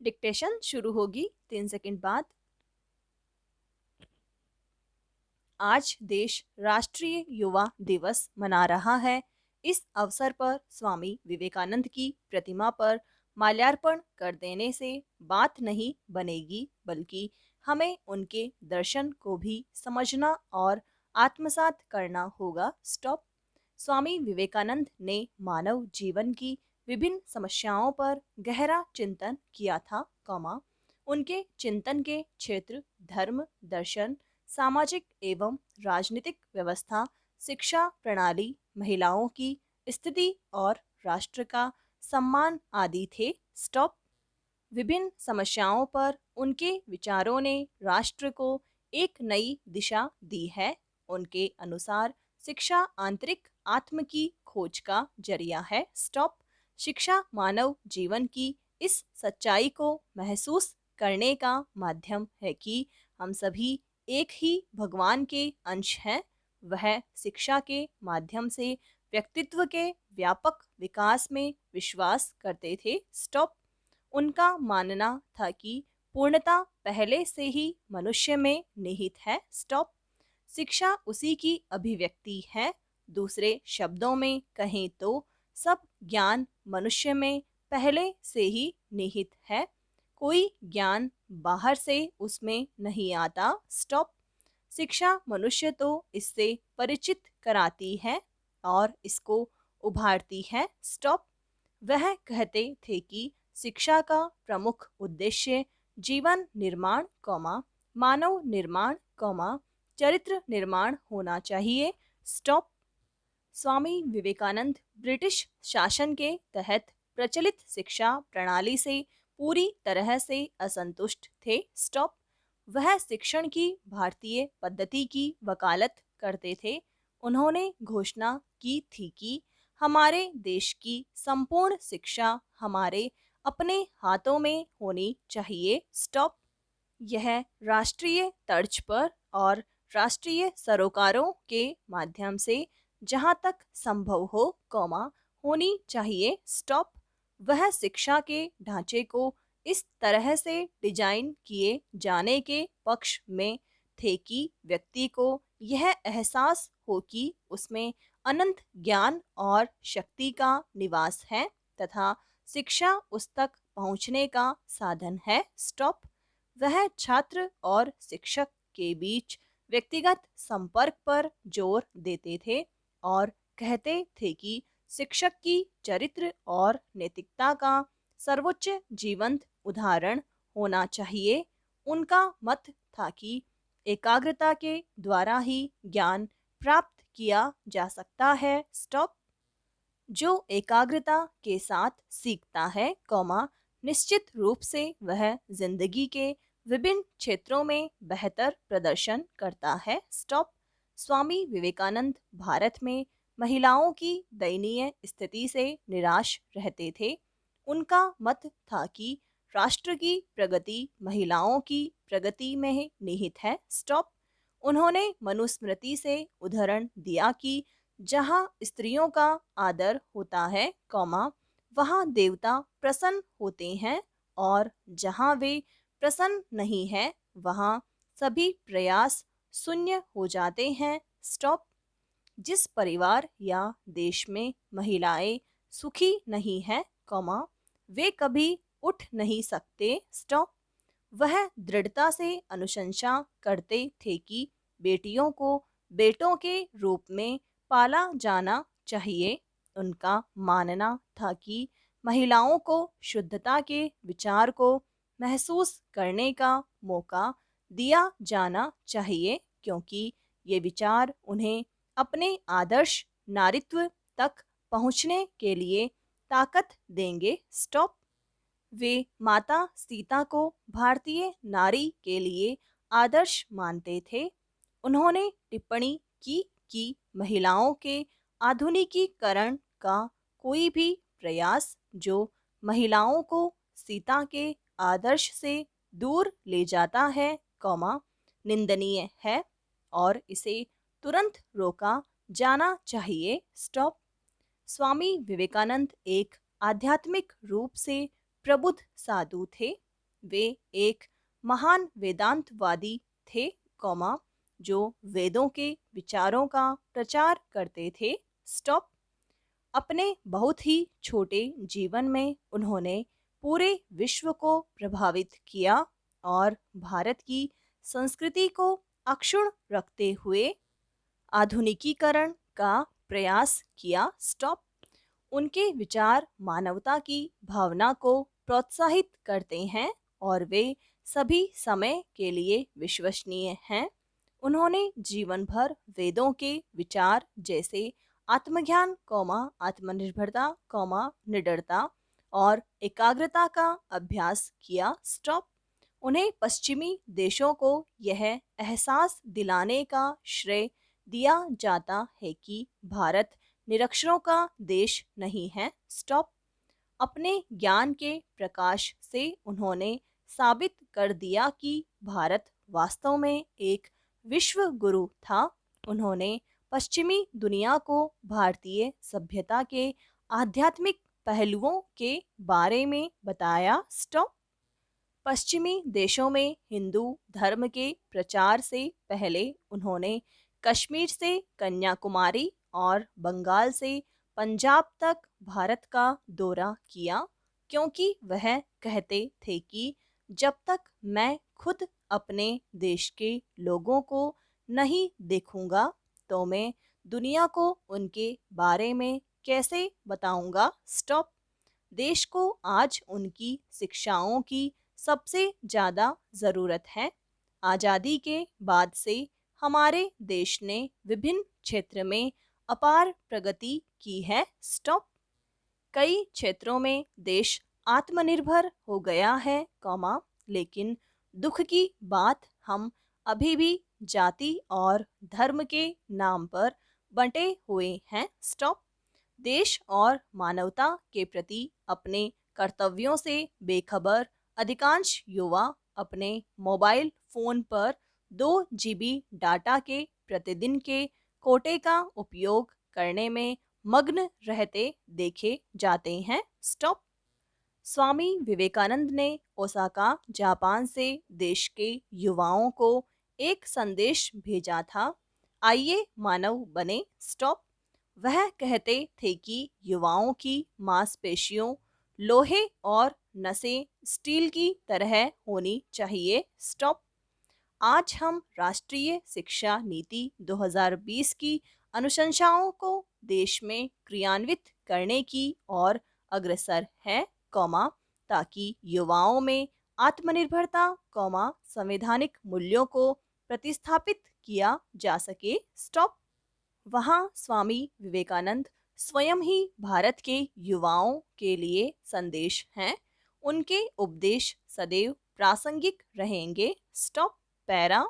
Dictation शुरू होगी 3 second बाद। आज देश राष्ट्रीय युवा दिवस मना रहा है। इस अवसर पर स्वामी विवेकानंद की प्रतिमा पर माल्यार्पण कर देने से बात नहीं बनेगी, बल्कि हमें उनके दर्शन को भी समझना और आत्मसात करना होगा। स्टॉप। स्वामी विवेकानंद ने मानव जीवन की विभिन्न समस्याओं पर गहरा चिंतन किया था, उनके चिंतन के क्षेत्र धर्म, दर्शन, सामाजिक एवं राजनीतिक व्यवस्था, शिक्षा प्रणाली, महिलाओं की स्थिति और राष्ट्र का सम्मान आदि थे। स्टॉप। विभिन्न समस्याओं पर उनके विचारों ने राष्ट्र को एक नई दिशा दी है। उनके अनुसार शिक्षा आंतरिक आत्म की खोज का जरिया है। स्टॉप। शिक्षा मानव जीवन की इस सच्चाई को महसूस करने का माध्यम है कि हम सभी एक ही भगवान के अंश हैं। वह शिक्षा के माध्यम से व्यक्तित्व के व्यापक विकास में विश्वास करते थे। स्टॉप। उनका मानना था कि पूर्णता पहले से ही मनुष्य में निहित है। स्टॉप। शिक्षा उसी की अभिव्यक्ति है। दूसरे शब्दों में कहें तो सब ज्ञान मनुष्य में पहले से ही निहित है। कोई ज्ञान बाहर से उसमें नहीं आता। स्टॉप। शिक्षा मनुष्य तो इससे परिचित कराती है और इसको उभारती है। स्टॉप। वह कहते थे कि शिक्षा का प्रमुख उद्देश्य जीवन निर्माण, मानव निर्माण, चरित्र निर्माण होना चाहिए। स्टॉप। स्वामी विवेकानंद ब्रिटिश शासन के तहत प्रचलित शिक्षा प्रणाली से पूरी तरह से असंतुष्ट थे। स्टॉप। वह शिक्षण की भारतीय पद्धति की वकालत करते थे। उन्होंने घोषणा की थी कि हमारे देश की संपूर्ण शिक्षा हमारे अपने हाथों में होनी चाहिए। स्टॉप। यह राष्ट्रीय तर्ज पर और राष्ट्रीय सरोकारों के माध्यम से जहां तक संभव हो, होनी चाहिए। स्टॉप। वह शिक्षा के ढांचे को इस तरह से डिजाइन किए जाने के पक्ष में थे कि व्यक्ति को यह एहसास हो कि उसमें अनंत ज्ञान और शक्ति का निवास है तथा शिक्षा उस तक पहुंचने का साधन है। स्टॉप। वह छात्र और शिक्षक के बीच व्यक्तिगत संपर्क पर जोर देते थे और कहते थे कि शिक्षक की चरित्र और नैतिकता का सर्वोच्च जीवंत उदाहरण होना चाहिए। उनका मत था कि एकाग्रता के द्वारा ही ज्ञान प्राप्त किया जा सकता है। स्टॉप। जो एकाग्रता के साथ सीखता है, निश्चित रूप से वह जिंदगी के विभिन्न क्षेत्रों में बेहतर प्रदर्शन करता है। स्टॉप। स्वामी विवेकानंद भारत में महिलाओं की दयनीय स्थिति से निराश रहते थे। उनका मत था कि राष्ट्र की प्रगति महिलाओं की प्रगति में निहित है। स्टॉप। उन्होंने मनुस्मृति से उदाहरण दिया कि जहाँ स्त्रियों का आदर होता है, वहाँ देवता प्रसन्न होते हैं और जहाँ वे प्रसन्न नहीं हैं, वहाँ सभी प्रयास शून्य हो जाते हैं। स्टॉप। जिस परिवार या देश में महिलाएं सुखी नहीं हैं, वे कभी उठ नहीं सकते। स्टॉप। वह दृढ़ता से अनुशंसा करते थे कि बेटियों को बेटों के रूप में पाला जाना चाहिए। उनका मानना था कि महिलाओं को शुद्धता के विचार को महसूस करने का मौका दिया जाना चाहिए, क्योंकि ये विचार उन्हें अपने आदर्श नारीत्व तक पहुंचने के लिए ताकत देंगे। स्टॉप। वे माता सीता को भारतीय नारी के लिए आदर्श मानते थे। उन्होंने टिप्पणी की कि महिलाओं के आधुनिकीकरण का कोई भी प्रयास जो महिलाओं को सीता के आदर्श से दूर ले जाता है, निंदनीय है और इसे तुरंत रोका जाना चाहिए। स्टॉप। स्वामी विवेकानंद एक आध्यात्मिक रूप से प्रबुद्ध साधु थे। वे एक महान वेदांतवादी थे, कॉमा, जो वेदों के विचारों का प्रचार करते थे। स्टॉप। अपने बहुत ही छोटे जीवन में उन्होंने पूरे विश्व को प्रभावित किया और भारत की संस्कृति को अक्षुण्ण रखते हुए आधुनिकीकरण का प्रयास किया। स्टॉप। उनके विचार मानवता की भावना को प्रोत्साहित करते हैं और वे सभी समय के लिए विश्वसनीय हैं। उन्होंने जीवन भर वेदों के विचार जैसे आत्मज्ञान, आत्मनिर्भरता, निडरता और एकाग्रता का अभ्यास किया। स्टॉप। उन्हें पश्चिमी देशों को यह एहसास दिलाने का श्रेय दिया जाता है कि भारत निरक्षरों का देश नहीं है। स्टॉप। अपने ज्ञान के प्रकाश से उन्होंने साबित कर दिया कि भारत वास्तव में एक विश्व गुरु था। उन्होंने पश्चिमी दुनिया को भारतीय सभ्यता के आध्यात्मिक पहलुओं के बारे में बताया। स्टॉप। पश्चिमी देशों में हिंदू धर्म के प्रचार से पहले उन्होंने कश्मीर से कन्याकुमारी और बंगाल से पंजाब तक भारत का दौरा किया, क्योंकि वह कहते थे कि जब तक मैं खुद अपने देश के लोगों को नहीं देखूंगा तो मैं दुनिया को उनके बारे में कैसे बताऊंगा। स्टॉप। देश को आज उनकी शिक्षाओं की सबसे ज़्यादा ज़रूरत है। आज़ादी के बाद से हमारे देश ने विभिन्न क्षेत्र में अपार प्रगति की है। स्टॉप। कई क्षेत्रों में देश आत्मनिर्भर हो गया है, लेकिन दुख की बात हम अभी भी जाति और धर्म के नाम पर बंटे हुए हैं। स्टॉप। देश और मानवता के प्रति अपने कर्तव्यों से बेखबर अधिकांश युवा अपने मोबाइल फोन पर 2 GB डाटा के प्रतिदिन के कोटे का उपयोग करने में मग्न रहते देखे जाते हैं। स्टॉप। स्वामी विवेकानंद ने ओसाका, जापान से देश के युवाओं को एक संदेश भेजा था, आइए मानव बने। स्टॉप। वह कहते थे कि युवाओं की मांसपेशियों लोहे और नसें स्टील की तरह होनी चाहिए। स्टॉप। आज हम राष्ट्रीय शिक्षा नीति 2020 की अनुशंसाओं को देश में क्रियान्वित करने की ओर अग्रसर है, ताकि युवाओं में आत्मनिर्भरता, संवैधानिक मूल्यों को प्रतिस्थापित किया जा सके। स्टॉप। वहाँ स्वामी विवेकानंद स्वयं ही भारत के युवाओं के लिए संदेश हैं। उनके उपदेश सदैव प्रासंगिक रहेंगे। स्टॉप। पैरा।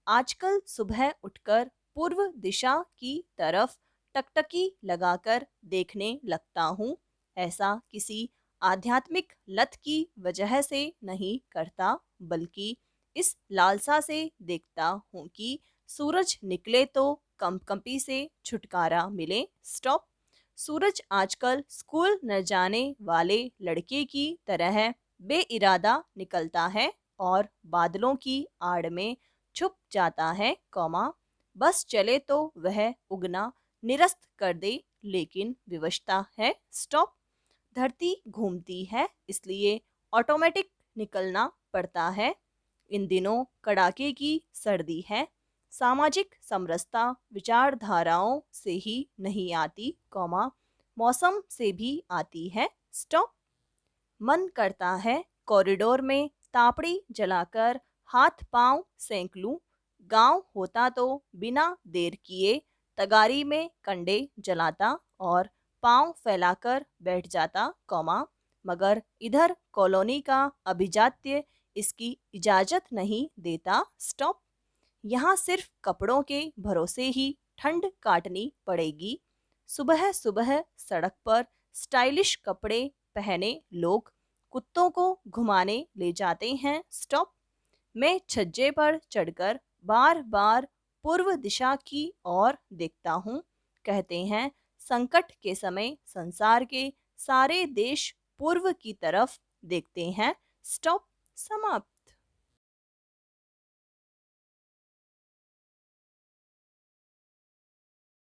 आजकल सुबह उठकर पूर्व दिशा की तरफ टकटकी लगाकर देखने लगता हूँ। ऐसा किसी आध्यात्मिक लत की वजह से नहीं करता, बल्कि इस लालसा से देखता हूँ कि सूरज निकले तो कंपकंपी से छुटकारा मिले। स्टॉप। सूरज आजकल स्कूल न जाने वाले लड़के की तरह बेइरादा निकलता है और बादलों की आड़ में छुप जाता है, बस चले तो वह उगना निरस्त कर दे, लेकिन विवशता है। स्टॉप। धरती घूमती है, इसलिए ऑटोमेटिक निकलना पड़ता है। इन दिनों कड़ाके की सर्दी है। सामाजिक समरसता विचारधाराओं से ही नहीं आती, मौसम से भी आती है। स्टॉप। मन करता है कॉरिडोर में तापड़ी जलाकर हाथ पांव सेंक लूं। गांव होता तो बिना देर किए तगारी में कंडे जलाता और पांव फैलाकर बैठ जाता, मगर इधर कॉलोनी का अभिजात्य इसकी इजाजत नहीं देता। स्टॉप। यहाँ सिर्फ कपड़ों के भरोसे ही ठंड काटनी पड़ेगी। सुबह सुबह सड़क पर स्टाइलिश कपड़े पहने लोग कुत्तों को घुमाने ले जाते हैं। स्टॉप। मैं छज्जे पर चढ़कर बार बार पूर्व दिशा की ओर देखता हूँ। कहते हैं संकट के समय संसार के सारे देश पूर्व की तरफ देखते हैं। स्टॉप। समाप्त।